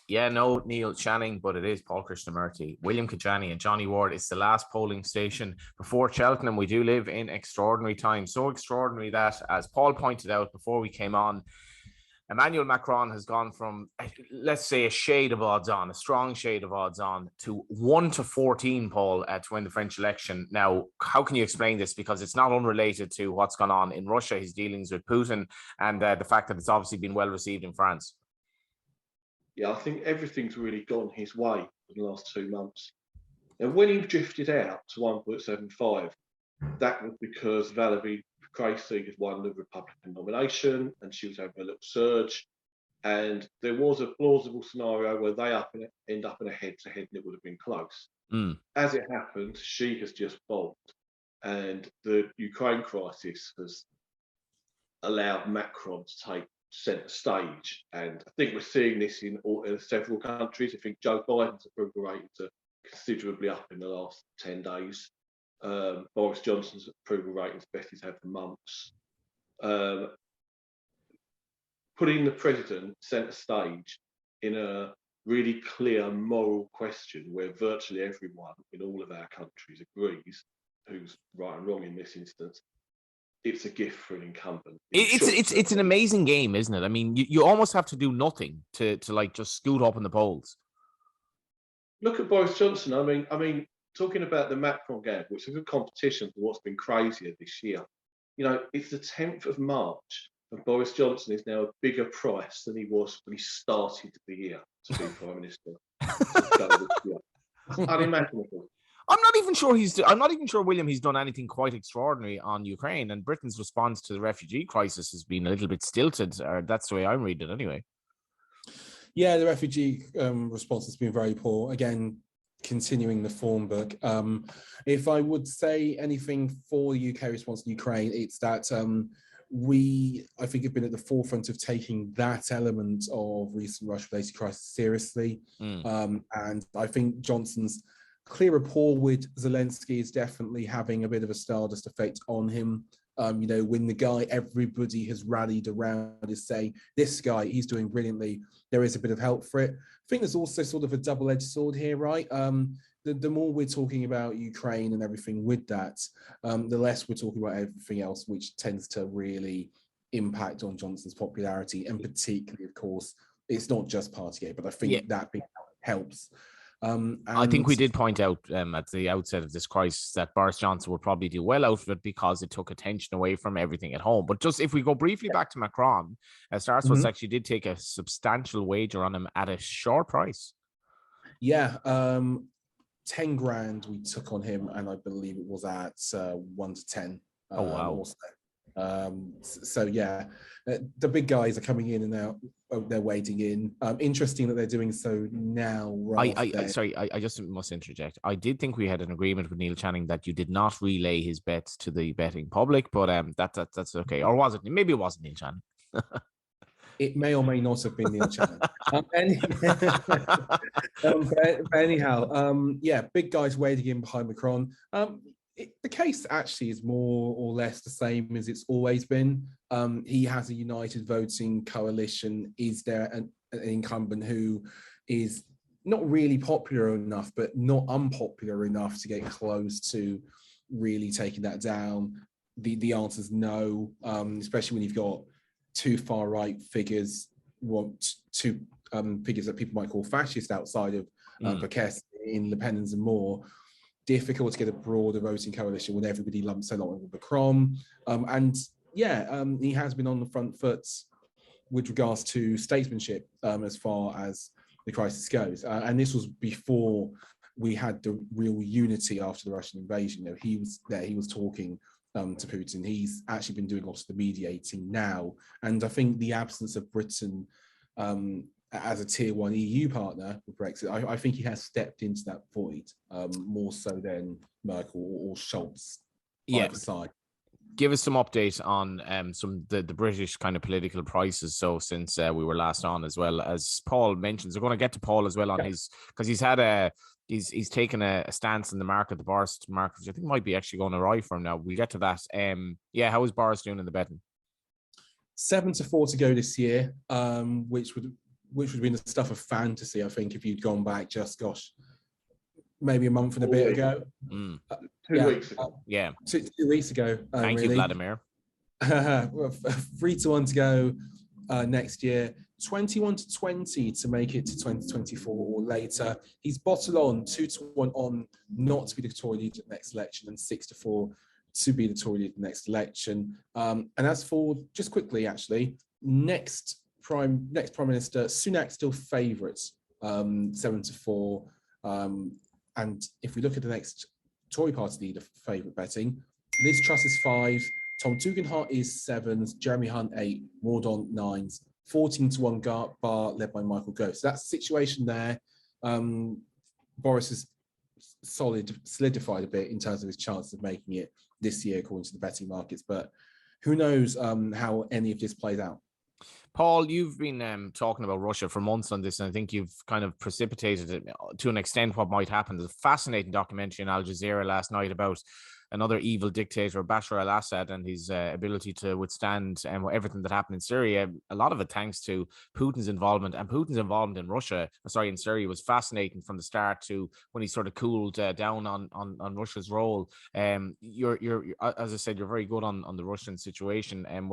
Yeah, no Neil Channing, but it is Paul Krishnamurty, William Kedjanyi, and Johnny Ward. It's the last polling station before Cheltenham. We do live in extraordinary times, so extraordinary that, as Paul pointed out before we came on, Emmanuel Macron has gone from, let's say, a shade of odds on, a strong shade of odds on, to 1 to 14, Paul, to win the French election. Now, how can you explain this? Because it's not unrelated to what's gone on in Russia, his dealings with Putin, and the fact that it's obviously been well received in France. Yeah, I think everything's really gone his way in the last 2 months. And when he drifted out to 1.75, that was because Valérie Pécresse had won the Republican nomination and she was having a little surge. And there was a plausible scenario where they end up in a head-to-head and it would have been close. As it happened, she has just bombed. And the Ukraine crisis has allowed Macron to take centre stage. And I think we're seeing this in several countries. I think Joe Biden's approval ratings are considerably up in the last 10 days. Boris Johnson's approval ratings best he's had for months. Putting the president centre stage in a really clear moral question where virtually everyone in all of our countries agrees who's right and wrong in this instance, it's a gift for an incumbent. It's an amazing game, isn't it? I mean, you almost have to do nothing to like just scoot up in the polls. Look at Boris Johnson. I mean, talking about the Macron gap, which is a good competition for what's been crazier this year. You know, it's the 10th of March, and Boris Johnson is now a bigger price than he was when he started the year to be Prime Minister. It's unimaginable. I'm not even sure, William, he's done anything quite extraordinary on Ukraine, and Britain's response to the refugee crisis has been a little bit stilted. Or that's the way I'm reading it anyway. Yeah, the refugee response has been very poor. Again, continuing the form book. If I would say anything for the UK response to Ukraine, it's that I think, have been at the forefront of taking that element of recent Russia-related crisis seriously. And I think Johnson's clear rapport with Zelensky is definitely having a bit of a Stardust effect on him. You know, when the guy everybody has rallied around is saying, this guy, he's doing brilliantly, there is a bit of help for it. I think there's also sort of a double-edged sword here, right? The more we're talking about Ukraine and everything with that, the less we're talking about everything else, which tends to really impact on Johnson's popularity. And particularly, of course, it's not just Partygate, but I think that helps. I think we did point out at the outset of this crisis that Boris Johnson would probably do well out of it because it took attention away from everything at home. But just if we go briefly back to Macron, Starsource actually did take a substantial wager on him at a short price. Yeah, 10 grand we took on him, and I believe it was at 1 to 10. Oh wow! Also. So yeah, the big guys are coming in and out. They're wading in. Interesting that they're doing so now. I just must interject. I did think we had an agreement with Neil Channing that you did not relay his bets to the betting public, but that's okay. Or was it? Maybe it wasn't Neil Channing. It may or may not have been Neil Channing. Anyhow, yeah, big guys wading in behind Macron. The case actually is more or less the same as it's always been. He has a united voting coalition. Is there an incumbent who is not really popular enough, but not unpopular enough to get close to really taking that down? The answer is no, especially when you've got two far right figures, two figures that people might call fascist outside of Pécresse, in Le Pen and Zemmour. Difficult to get a broader voting coalition when everybody lumps so long with Macron. He has been on the front foot with regards to statesmanship as far as the crisis goes. And this was before we had the real unity after the Russian invasion. You know, he was there, he was talking to Putin. He's actually been doing lots of the mediating now. And I think the absence of Britain as a tier 1 EU partner with Brexit, I think he has stepped into that void more so than Merkel or Scholz. Yeah. Side. Give us some update on some the British kind of political prices. So since we were last on, as well as Paul mentions, we're going to get to Paul as well on his, because he's taken a stance in the market, the Boris market, which I think might be actually going awry for him now. We'll get to that. How is Boris doing in the betting? 7 to 4 to go this year, which would which would have been the stuff of fantasy, I think, if you'd gone back just, maybe a month and a bit ago. 2 weeks ago. Yeah. 2 weeks ago. Thank you, Vladimir. 3-1 to go next year. 21-20 to make it to 2024 or later. He's bottled on 2-1 on not to be the Tory leader at the next election, and 6-4 to be the Tory leader at the next election. And as for, just quickly actually, next Prime Minister, Sunak still favourites, 7-4. And if we look at the next Tory party leader favourite betting, Liz Truss is 5s, Tom Tugendhat is 7s, Jeremy Hunt 8, Mordaunt 9s, 14-1 bar led by Michael Gove. So that's the situation there. Boris has solidified a bit in terms of his chances of making it this year, according to the betting markets. But who knows how any of this plays out. Paul, you've been talking about Russia for months on this, and I think you've kind of precipitated it to an extent what might happen. There's a fascinating documentary on Al Jazeera last night about another evil dictator, Bashar al-Assad, and his ability to withstand everything that happened in Syria. A lot of it thanks to Putin's involvement, and Putin's involvement in Syria was fascinating from the start to when he sort of cooled down on Russia's role. You're as I said, you're very good on the Russian situation, and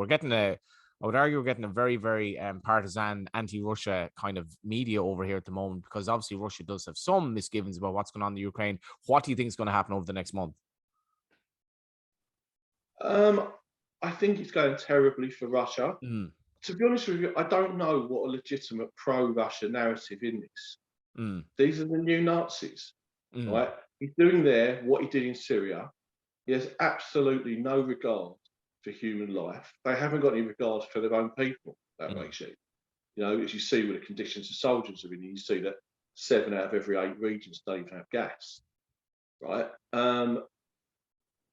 I would argue we're getting a very, very partisan, anti-Russia kind of media over here at the moment, because obviously Russia does have some misgivings about what's going on in the Ukraine. What do you think is going to happen over the next month? I think it's going terribly for Russia. To be honest with you, I don't know what a legitimate pro-Russia narrative in this. These are the new Nazis, right? He's doing there what he did in Syria. He has absolutely no regard for human life. They haven't got any regard for their own people, that regime. You know, as you see with the conditions of soldiers are in, you see that 7 out of every 8 regions don't even have gas, right?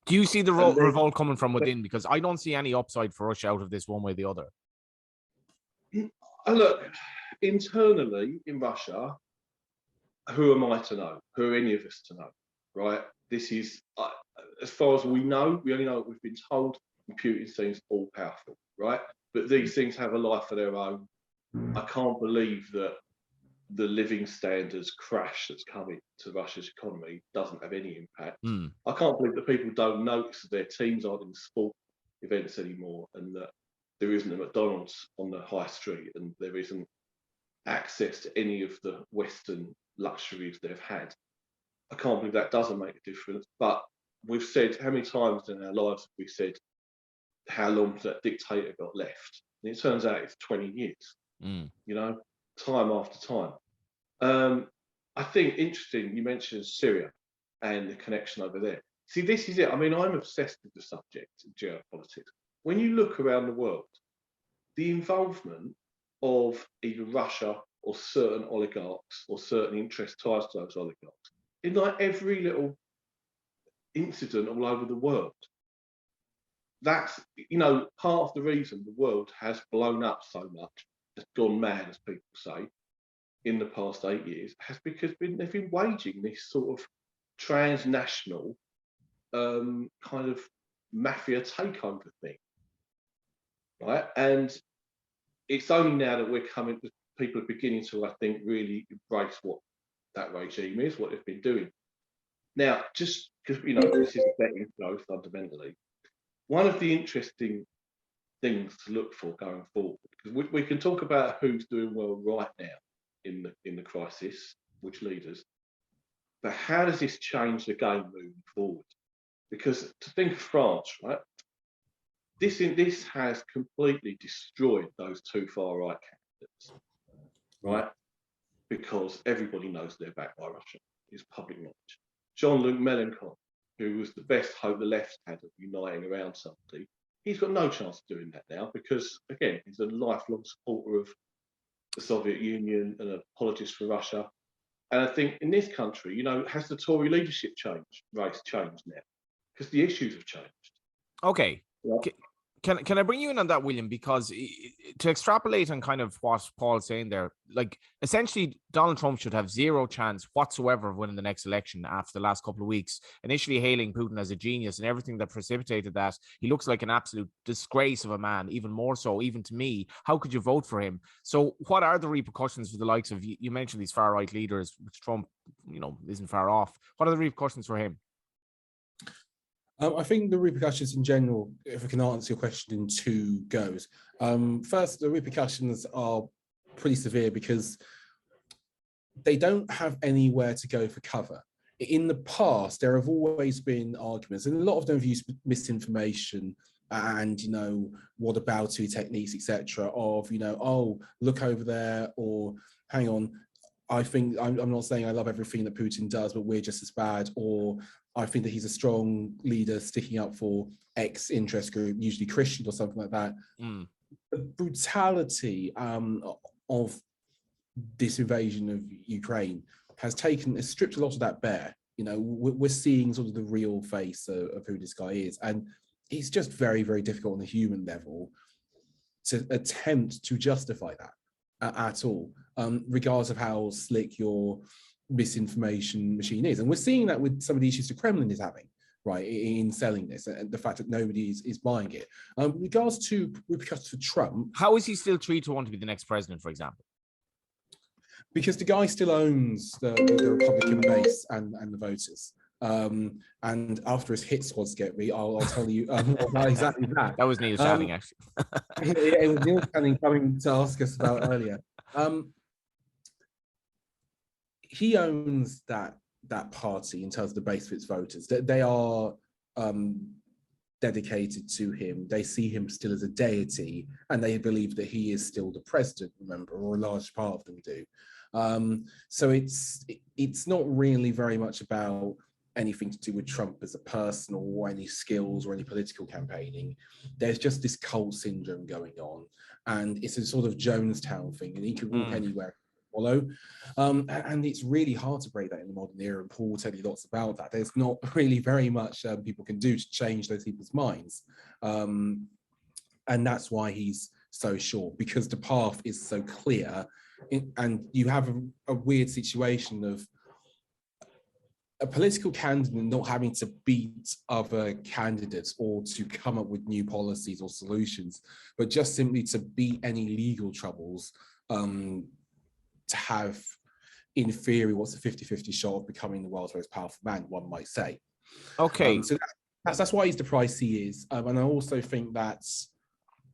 Do you see the revolt coming from within? Because I don't see any upside for Russia out of this one way or the other. Look, internally in Russia, who am I to know? Who are any of us to know, right? This is, as far as we know, we only know what we've been told. Putin seems all powerful, right? But these things have a life of their own. I can't believe that the living standards crash that's coming to Russia's economy doesn't have any impact. I can't believe that people don't notice that their teams aren't in sport events anymore, and that there isn't a McDonald's on the high street, and there isn't access to any of the Western luxuries they've had. I can't believe that doesn't make a difference. But we've said, how many times in our lives have we said, how long that dictator got left? And it turns out it's 20 years, you know, time after time. I think interesting, you mentioned Syria and the connection over there. See, this is it. I mean, I'm obsessed with the subject of geopolitics. When you look around the world, the involvement of either Russia or certain oligarchs or certain interest ties to those oligarchs in like every little incident all over the world. That's, you know, part of the reason the world has blown up so much, has gone mad, as people say, in the past 8 years, has because they've been waging this sort of transnational kind of mafia takeover thing, right? And it's only now that people are beginning to, I think, really embrace what that regime is, what they've been doing. Now, just because, you know, this is a betting show fundamentally, one of the interesting things to look for going forward, because we can talk about who's doing well right now in the crisis, which leaders, but how does this change the game moving forward? Because to think of France, right, this has completely destroyed those 2 far-right candidates, right? Because everybody knows they're backed by Russia. It's public knowledge. Jean-Luc Mélenchon, who was the best hope the left had of uniting around somebody, he's got no chance of doing that now because, again, he's a lifelong supporter of the Soviet Union and an apologist for Russia. And I think in this country, you know, has the Tory leadership race changed now? Because the issues have changed. Okay. Yeah. Can I bring you in on that, William? Because to extrapolate on kind of what Paul's saying there, like essentially Donald Trump should have zero chance whatsoever of winning the next election after the last couple of weeks, initially hailing Putin as a genius and everything that precipitated that. He looks like an absolute disgrace of a man, even more so, even to me. How could you vote for him? So what are the repercussions for the likes of, you mentioned these far-right leaders, which Trump, isn't far off. What are the repercussions for him? I think the repercussions in general, if I can answer your question in two goes. First, the repercussions are pretty severe because they don't have anywhere to go for cover. In the past, there have always been arguments, and a lot of them have used misinformation and, whataboutery techniques, etc. of, oh, look over there, or hang on, I think, I'm not saying I love everything that Putin does, but we're just as bad, or I think that he's a strong leader sticking up for X interest group, usually Christian or something like that. The brutality of this invasion of Ukraine has stripped a lot of that bare. We're seeing sort of the real face of who this guy is. And it's just very, very difficult on a human level to attempt to justify that at all, regardless of how slick your misinformation machine is. And we're seeing that with some of the issues the Kremlin is having, right, in selling this, and the fact that nobody is buying it. Regards to repercussions for Trump, how is he still 3-1 to be the next president, for example? Because the guy still owns the Republican base and the voters. And after his hit squads get me, I'll tell you about exactly that. That was Neil Channing, actually. It was Neil Channing coming to ask us about earlier. He owns that party in terms of the base of its voters. They are dedicated to him. They see him still as a deity, and they believe that he is still the president, remember, or a large part of them do. So it's not really very much about anything to do with Trump as a person or any skills or any political campaigning. There's just this cult syndrome going on, and it's a sort of Jonestown thing, and he could walk anywhere, follow. And it's really hard to break that in the modern era, and Paul will tell you lots about that. There's not really very much people can do to change those people's minds. And that's why he's so short, because the path is so clear. And you have a weird situation of a political candidate not having to beat other candidates or to come up with new policies or solutions, but just simply to beat any legal troubles, to have, in theory, what's a 50-50 shot of becoming the world's most powerful man, one might say. Okay. So that's why he's the price he is. And I also think that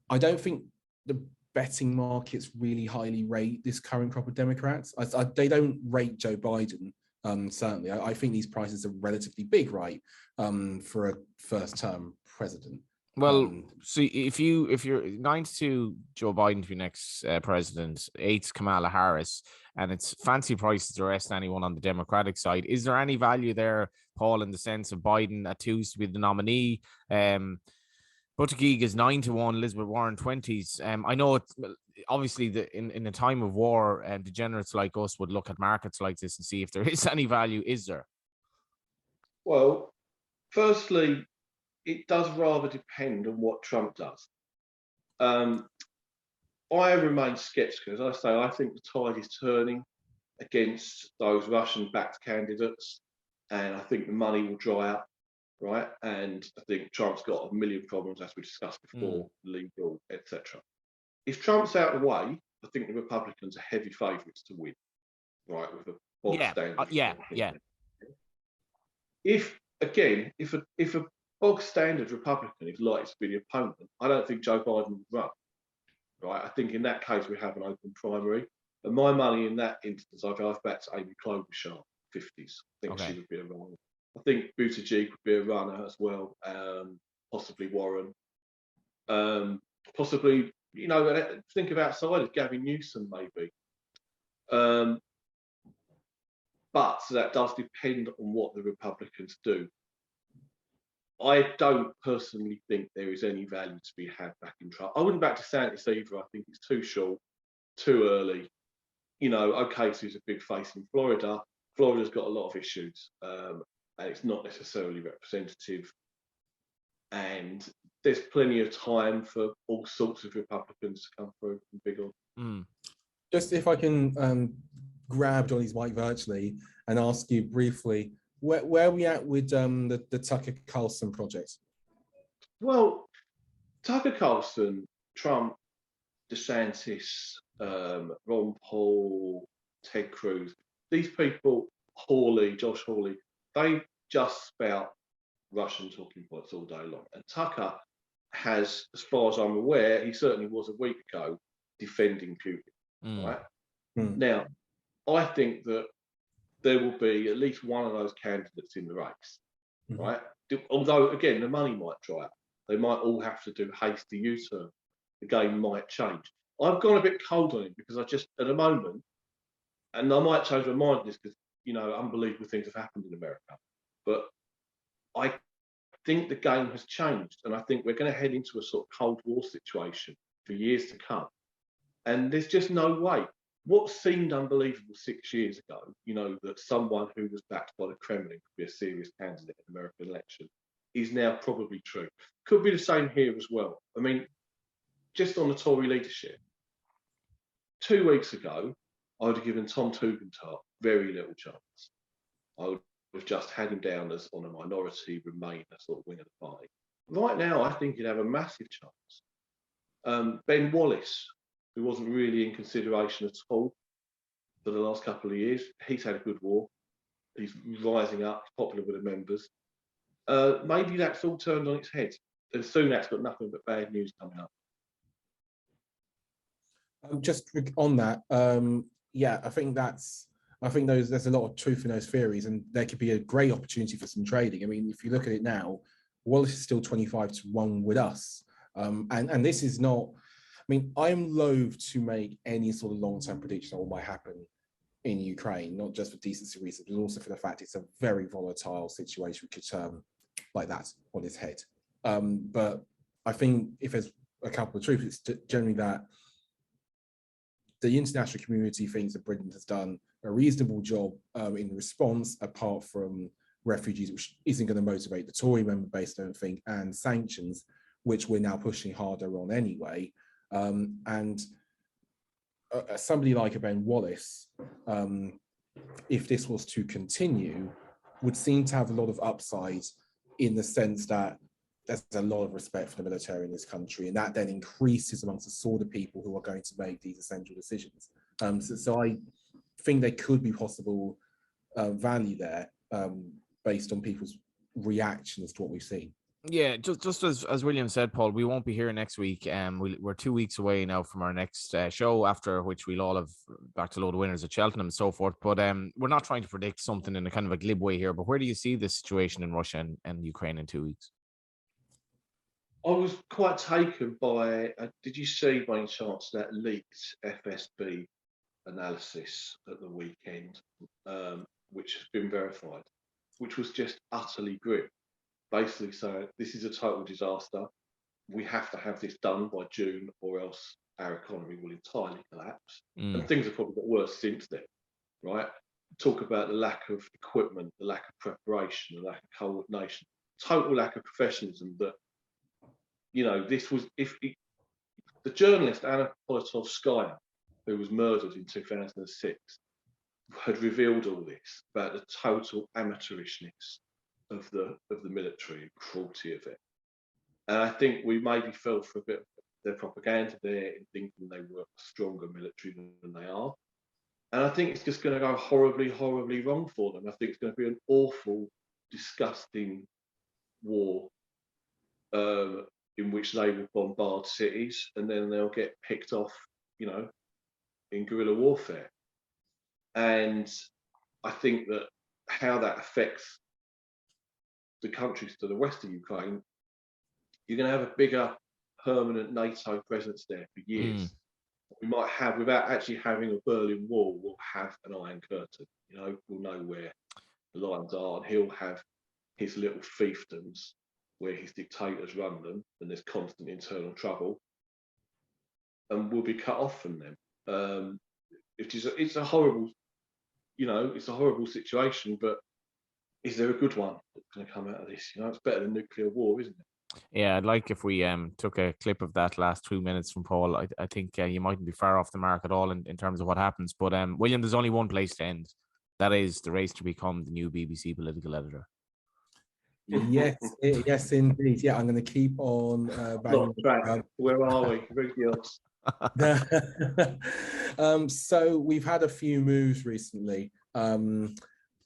I don't think the betting markets really highly rate this current crop of Democrats. They don't rate Joe Biden. Certainly, I think these prices are relatively big, right, for a first-term president. Well, so if you're 9-2 Joe Biden to be next president, 8 Kamala Harris, and it's fancy prices to arrest anyone on the Democratic side, is there any value there, Paul, in the sense of Biden at 2s to be the nominee? Buttigieg is 9-1, Elizabeth Warren 20s. I know it's obviously in a time of war, degenerates like us would look at markets like this and see if there is any value. Is there? Well, firstly, it does rather depend on what Trump does. I remain sceptical. As I say, I think the tide is turning against those Russian-backed candidates, and I think the money will dry up. Right, and I think Trump's got a million problems, as we discussed before, legal, etc. If Trump's out of the way, I think the Republicans are heavy favourites to win. Right, with a bog standard. Yeah. If a bog standard Republican is likely to be the opponent, I don't think Joe Biden would run. Right, I think in that case we have an open primary, and my money in that instance, I go back to Amy Klobuchar, 50s. I think she would be a runner. I think Buttigieg would be a runner as well, possibly Warren, possibly, think of outsiders, Gavin Newsom maybe. But that does depend on what the Republicans do. I don't personally think there is any value to be had back in Trump. I wouldn't back DeSantis either. I think it's too short, too early. Okay, so he's a big face in Florida. Florida's got a lot of issues. And it's not necessarily representative. And there's plenty of time for all sorts of Republicans to come through and big on. Just if I can grab Johnny's mic virtually and ask you briefly, where are we at with the Tucker Carlson project? Well, Tucker Carlson, Trump, DeSantis, Ron Paul, Ted Cruz, these people, Josh Hawley, they just spout Russian talking points all day long. And Tucker has, as far as I'm aware, he certainly was a week ago, defending Putin. Right? Now, I think that there will be at least one of those candidates in the race, right? Although, again, the money might dry up. They might all have to do hasty U-turn. The game might change. I've gone a bit cold on him because I just, at the moment, and I might change my mind on this because, you know, unbelievable things have happened in America. But I think the game has changed. And I think we're going to head into a sort of Cold War situation for years to come. And there's just no way. What seemed unbelievable 6 years ago, you know, that someone who was backed by the Kremlin could be a serious candidate in the American election, is now probably true. Could be the same here as well. I mean, just on the Tory leadership, 2 weeks ago, I would have given Tom Tugendhat very little chance. I would have just had him down as on a minority Remainer sort of wing of the party. Right now, I think he'd have a massive chance. Ben Wallace, who wasn't really in consideration at all for the last couple of years, he's had a good war. He's rising up, popular with the members. Maybe that's all turned on its head. And Sunak's got nothing but bad news coming up. Just on that, yeah, I think there's a lot of truth in those theories, and there could be a great opportunity for some trading. I mean, if you look at it now, Wallace is still 25-1 with us, and this is not. I mean, I am loath to make any sort of long-term prediction on what might happen in Ukraine, not just for decency reasons, but also for the fact it's a very volatile situation which could turn like that on its head. But I think if there's a couple of truths, it's generally that the international community thinks that Britain has done a reasonable job in response, apart from refugees, which isn't going to motivate the Tory member base, I don't think, and sanctions, which we're now pushing harder on anyway. And somebody like a Ben Wallace, if this was to continue, would seem to have a lot of upside in the sense that there's a lot of respect for the military in this country, and that then increases amongst the sort of people who are going to make these essential decisions. So I think there could be possible value there based on people's reactions to what we've seen. Yeah, just as William said, Paul, we won't be here next week. We're 2 weeks away now from our next show, after which we'll all have back to load of winners at Cheltenham and so forth. But we're not trying to predict something in a kind of a glib way here. But where do you see the situation in Russia and Ukraine in 2 weeks? I was quite taken by, did you see by any chance that leaked FSB analysis at the weekend, which has been verified, which was just utterly grim. Basically saying this is a total disaster. We have to have this done by June or else our economy will entirely collapse. And things have probably got worse since then, right? Talk about the lack of equipment, the lack of preparation, the lack of coordination, total lack of professionalism that, you know, this was, the journalist Anna Politkovskaya, who was murdered in 2006, had revealed all this about the total amateurishness of the military and cruelty of it. And I think we maybe fell for a bit of their propaganda there in thinking they were a stronger military than they are. And I think it's just going to go horribly, horribly wrong for them. I think it's going to be an awful, disgusting war in which they will bombard cities and then they'll get picked off, you know, in guerrilla warfare. And I think that how that affects the countries to the west of Ukraine, you're going to have a bigger permanent NATO presence there for years. We might have, without actually having a Berlin Wall, we'll have an Iron Curtain. You know, we'll know where the lines are, and he'll have his little fiefdoms where his dictators run them, and there's constant internal trouble, and we'll be cut off from them. It's a horrible, you know, it's a horrible situation, but is there a good one that's going to come out of this? You know, it's better than nuclear war, isn't it? Yeah, I'd like if we took a clip of that last 2 minutes from Paul. I think you mightn't be far off the mark at all in terms of what happens. But William, there's only one place to end. That is the race to become the new BBC political editor. Yes, yes, indeed. Yeah, I'm going to keep on Not track. Where are we? Ridiculous. So we've had a few moves recently.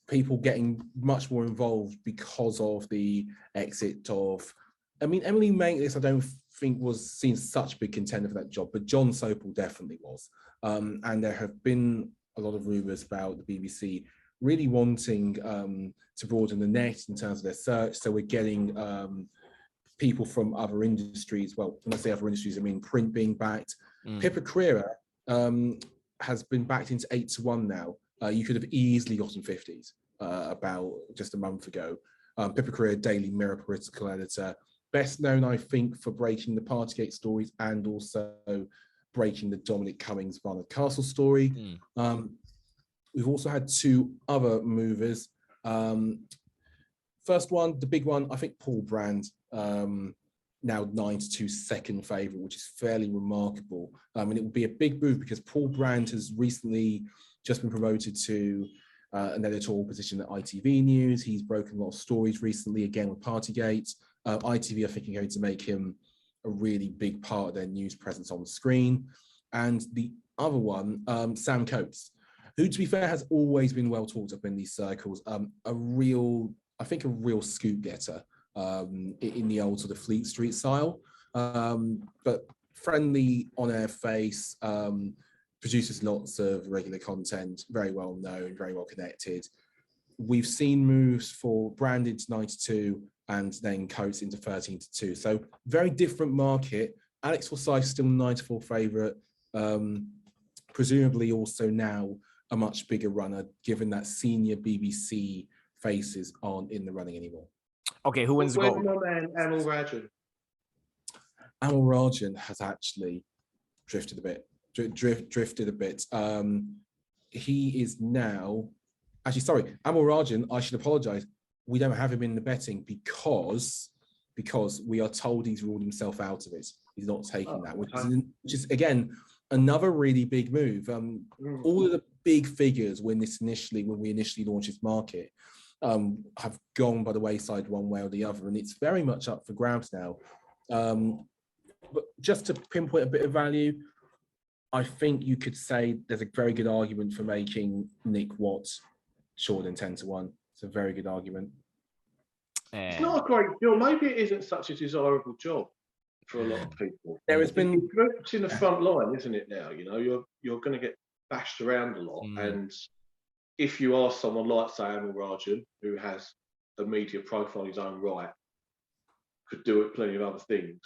People getting much more involved because of the exit of. I mean, Emily Maitlis, I don't think was seen such a big contender for that job, but John Sopel definitely was. And there have been a lot of rumours about the BBC really wanting to broaden the net in terms of their search. So we're getting people from other industries. Well, when I say other industries, I mean print being backed. Pippa Crerar has been backed into 8-1 now. You could have easily gotten 50s about just a month ago. Pippa Crerar, Daily Mirror political editor, best known, I think, for breaking the Partygate stories and also breaking the Dominic Cummings Barnard Castle story. We've also had two other movers. First one, the big one, I think Paul Brand, now 9-2 second favourite, which is fairly remarkable. And it will be a big move because Paul Brand has recently just been promoted to an editorial position at ITV News. He's broken a lot of stories recently, again with Partygate. ITV, I think, are going to make him a really big part of their news presence on the screen. And the other one, Sam Coates, who, to be fair, has always been well talked up in these circles. A real scoop getter in the old sort of Fleet Street style, but friendly, on-air face, produces lots of regular content, very well known, very well connected. We've seen moves for Brand into 92 and then Coates into 13-2. So very different market. Alex Forsyth still 94 favourite, presumably also now a much bigger runner, given that senior BBC faces aren't in the running anymore. Okay, who wins the gold? gold? My man, Amal Rajan. Amal Rajan has actually drifted a bit. He is now, actually, sorry, Amal Rajan, I should apologise. We don't have him in the betting because we are told he's ruled himself out of it. He's not taking that, which is again another really big move. All of the big figures when we initially launched this market have gone by the wayside one way or the other, and it's very much up for grabs now. But just to pinpoint a bit of value, I think you could say there's a very good argument for making Nick Watts shorter than 10-1. It's a very good argument. It's not a great job. Maybe it isn't such a desirable job for a lot of people. There has been it's in the front line, isn't it? Now you're going to get bashed around a lot, and if you are someone like, say, Amal Rajan, who has a media profile in his own right, could do it plenty of other things,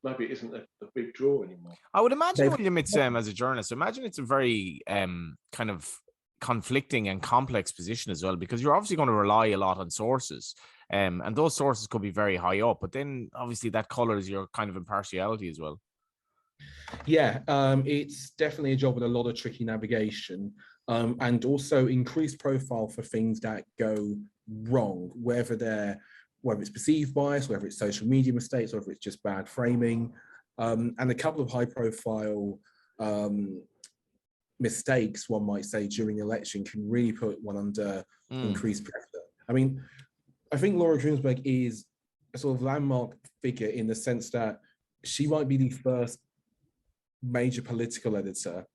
maybe it isn't a big draw anymore. I would imagine, William, it's as a journalist, imagine it's a very kind of conflicting and complex position as well, because you're obviously going to rely a lot on sources, and those sources could be very high up, but then obviously that colours your kind of impartiality as well. Yeah, it's definitely a job with a lot of tricky navigation, and also increased profile for things that go wrong, whether it's perceived bias, whether it's social media mistakes, whether it's just bad framing, and a couple of high-profile mistakes, one might say, during the election can really put one under increased pressure. I mean, I think Laura Groomsberg is a sort of landmark figure in the sense that she might be the first major political editor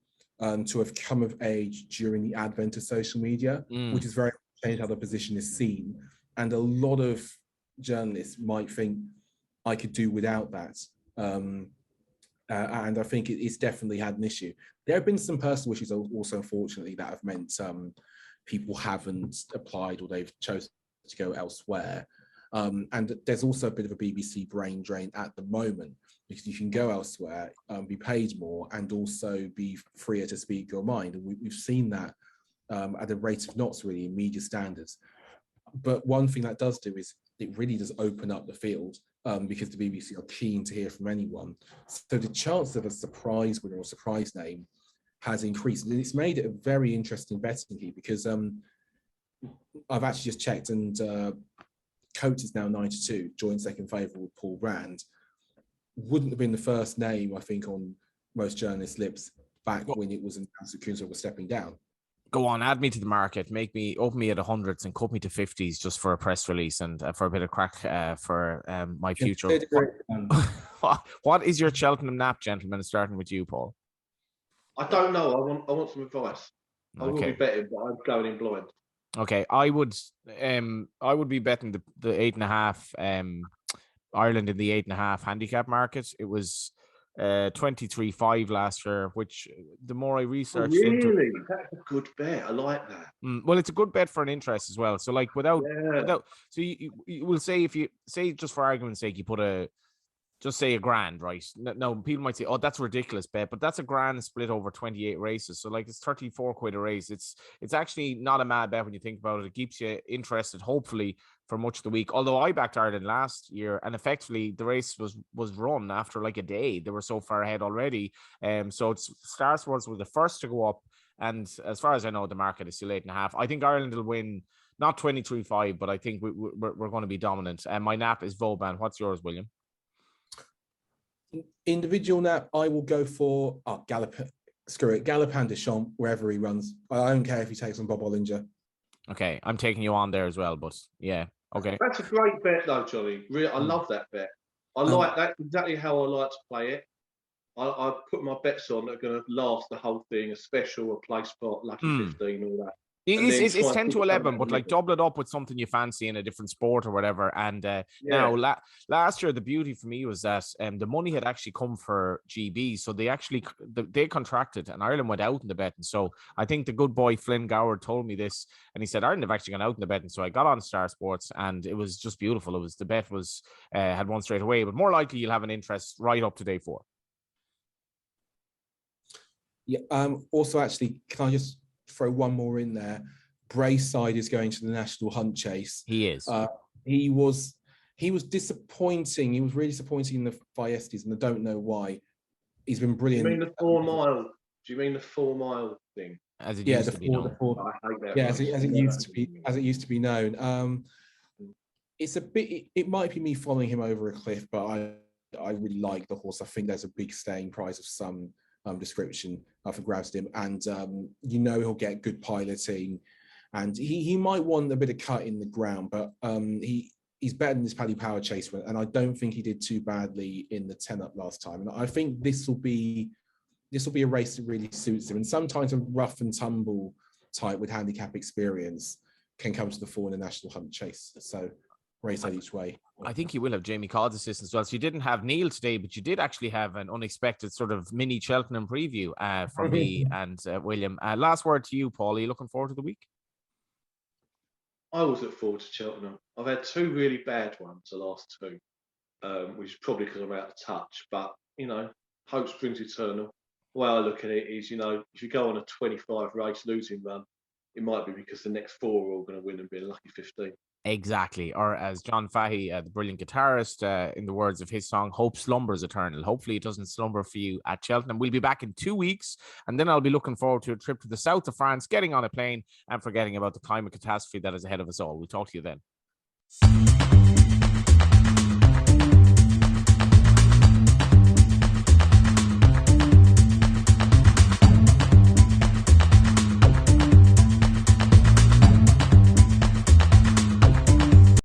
to have come of age during the advent of social media, which has very changed how the position is seen. And a lot of journalists might think, I could do without that. And I think it's definitely had an issue. There have been some personal issues also, unfortunately, that have meant people haven't applied or they've chosen to go elsewhere. And there's also a bit of a BBC brain drain at the moment, because you can go elsewhere, be paid more, and also be freer to speak your mind. And we've seen that at a rate of knots, really, in media standards. But one thing that does do is it really does open up the field, because the BBC are keen to hear from anyone. So the chance of a surprise winner or surprise name has increased. And it's made it a very interesting betting key, because I've actually just checked, and Coates is now 92, joint second favourite with Paul Brand. Wouldn't have been the first name, I think, on most journalists' lips back when it was announced that Kunzel was stepping down. Go on, add me to the market, open me at 100s and cut me to 50s just for a press release and for a bit of crack for my future. What is your Cheltenham nap, gentlemen? Starting with you, Paul. I don't know. I want some advice. I will be betting, but I'm going in blind. Okay, I would be betting the 8.5. Ireland in the 8.5 handicap market. It was 23.5 last year, which the more I researched really? That's a good bet. I like that. Well, it's a good bet for an interest as well. So like without so you will say, if you say, just for argument's sake, you put just say $1,000, right? No, people might say, oh, that's a ridiculous bet, but that's $1,000 split over 28 races. So like it's 34 quid a race. It's actually not a mad bet when you think about it. It keeps you interested, hopefully, for much of the week. Although I backed Ireland last year, and effectively the race was run after like a day. They were so far ahead already. So Star Sports were the first to go up. And as far as I know, the market is still 8.5. I think Ireland will win, not 23.5, but I think we're going to be dominant. And my nap is Vauban. What's yours, William? Individual nap, I will go for Galopin Deschamps, wherever he runs. I don't care if he takes on Bob Olinger. Okay, I'm taking you on there as well, but yeah, okay. That's a great bet, though, Johnny. Really, I love that bet. I like that, exactly how I like to play it. I put my bets on that are going to last the whole thing, a special, a play spot, lucky 15, all that. It's 10 to 11, but like double it up with something you fancy in a different sport or whatever. And now last year, the beauty for me was that the money had actually come for GB. So they contracted and Ireland went out in the betting. So I think the good boy Flynn Goward told me this, and he said, Ireland have actually gone out in the betting. So I got on Star Sports and it was just beautiful. The bet was, had won straight away, but more likely you'll have an interest right up to day 4. Yeah. Also, actually, can I just throw one more in there? Brayside is going to the National Hunt Chase. He is. He was disappointing. He was really disappointing in the Fiestas, and I don't know why. He's been brilliant. Do you mean the 4 mile? Do you mean the 4 mile thing? As it used to be known. As it used to be known. It's a bit. It might be me following him over a cliff, but I really like the horse. I think there's a big staying prize of some description for grabs him, and he'll get good piloting, and he might want a bit of cut in the ground, but he's better than this Paddy Power chase, and I don't think he did too badly in the 10 up last time, and I think this will be a race that really suits him. And sometimes a rough and tumble type with handicap experience can come to the fore in the National Hunt Chase. So race out each way. I think you will have Jamie Codd's assistance as well. So you didn't have Neil today, but you did actually have an unexpected sort of mini Cheltenham preview from me and William. Last word to you, Paul. Are you looking forward to the week? I always look forward to Cheltenham. I've had 2 really bad ones, the last 2, which is probably because I'm out of touch. But, hope springs eternal. The way I look at it is, if you go on a 25 race losing run, it might be because the next 4 are all going to win and be a lucky 15. Exactly. Or as John Fahey, the brilliant guitarist, in the words of his song, hope slumbers eternal. Hopefully it doesn't slumber for you at Cheltenham. We'll be back in 2 weeks, and then I'll be looking forward to a trip to the south of France, getting on a plane and forgetting about the climate catastrophe that is ahead of us all. We'll talk to you then.